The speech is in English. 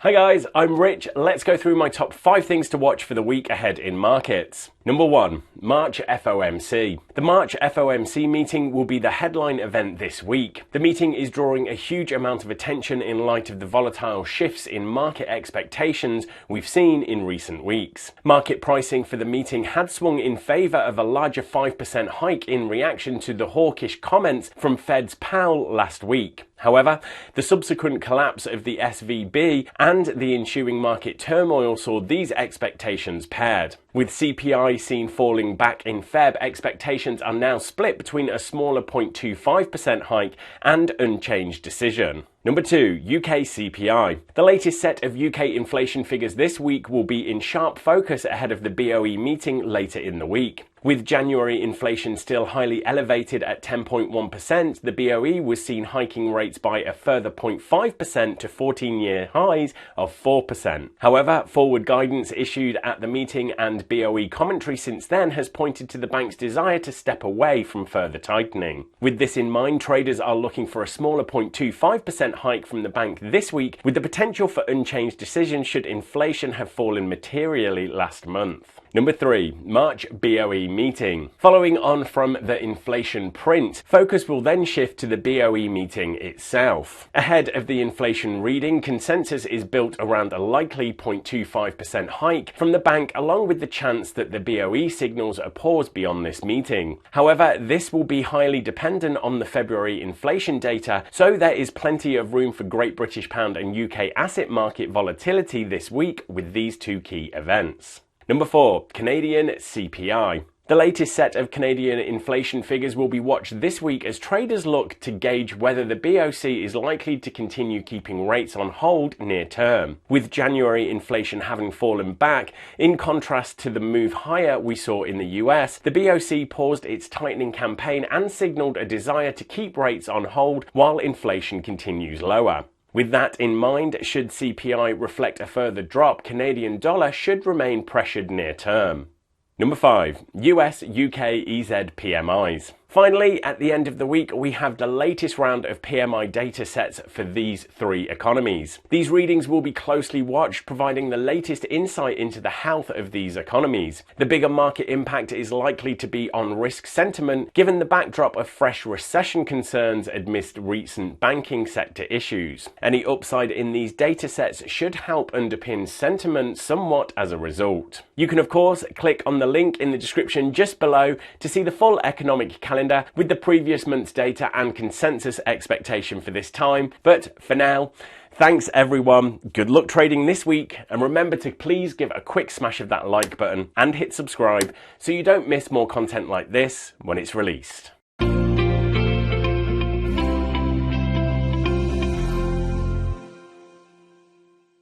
Hi guys, I'm Rich. Let's go through my top 5 things to watch for the week ahead in markets. Number 1, March FOMC. The March FOMC meeting will be the headline event this week. The meeting is drawing a huge amount of attention in light of the volatile shifts in market expectations we've seen in recent weeks. Market pricing for the meeting had swung in favor of a larger 5% hike in reaction to the hawkish comments from Fed's Powell last week. However, the subsequent collapse of the SVB and the ensuing market turmoil saw these expectations paired. With CPI seen falling back in Feb, expectations are now split between a smaller 0.25% hike and unchanged decision. Number 2, UK CPI. The latest set of UK inflation figures this week will be in sharp focus ahead of the BOE meeting later in the week. With January inflation still highly elevated at 10.1%, the BOE was seen hiking rates by a further 0.5% to 14-year highs of 4%. However, forward guidance issued at the meeting and BOE commentary since then has pointed to the bank's desire to step away from further tightening. With this in mind, traders are looking for a smaller 0.25% hike from the bank this week, with the potential for unchanged decision should inflation have fallen materially last month. Number 3, March BOE meeting. Following on from the inflation print, focus will then shift to the BOE meeting itself. Ahead of the inflation reading, consensus is built around a likely 0.25% hike from the bank, along with the chance that the BOE signals a pause beyond this meeting. However, this will be highly dependent on the February inflation data, so there is plenty of room for Great British Pound and UK asset market volatility this week with these two key events. Number 4, Canadian CPI. The latest set of Canadian inflation figures will be watched this week as traders look to gauge whether the BOC is likely to continue keeping rates on hold near term. With January inflation having fallen back, in contrast to the move higher we saw in the US, the BOC paused its tightening campaign and signaled a desire to keep rates on hold while inflation continues lower. With that in mind, should CPI reflect a further drop, Canadian dollar should remain pressured near term. Number 5, US, UK, EZ PMIs. Finally, at the end of the week, we have the latest round of PMI data sets for these three economies. These readings will be closely watched, providing the latest insight into the health of these economies. The bigger market impact is likely to be on risk sentiment, given the backdrop of fresh recession concerns amidst recent banking sector issues. Any upside in these data sets should help underpin sentiment somewhat as a result. You can, of course, click on the link in the description just below to see the full economic calendar with the previous month's data and consensus expectation for this time. But for now, thanks everyone, good luck trading this week, and remember to please give a quick smash of that like button and hit subscribe so you don't miss more content like this when it's released.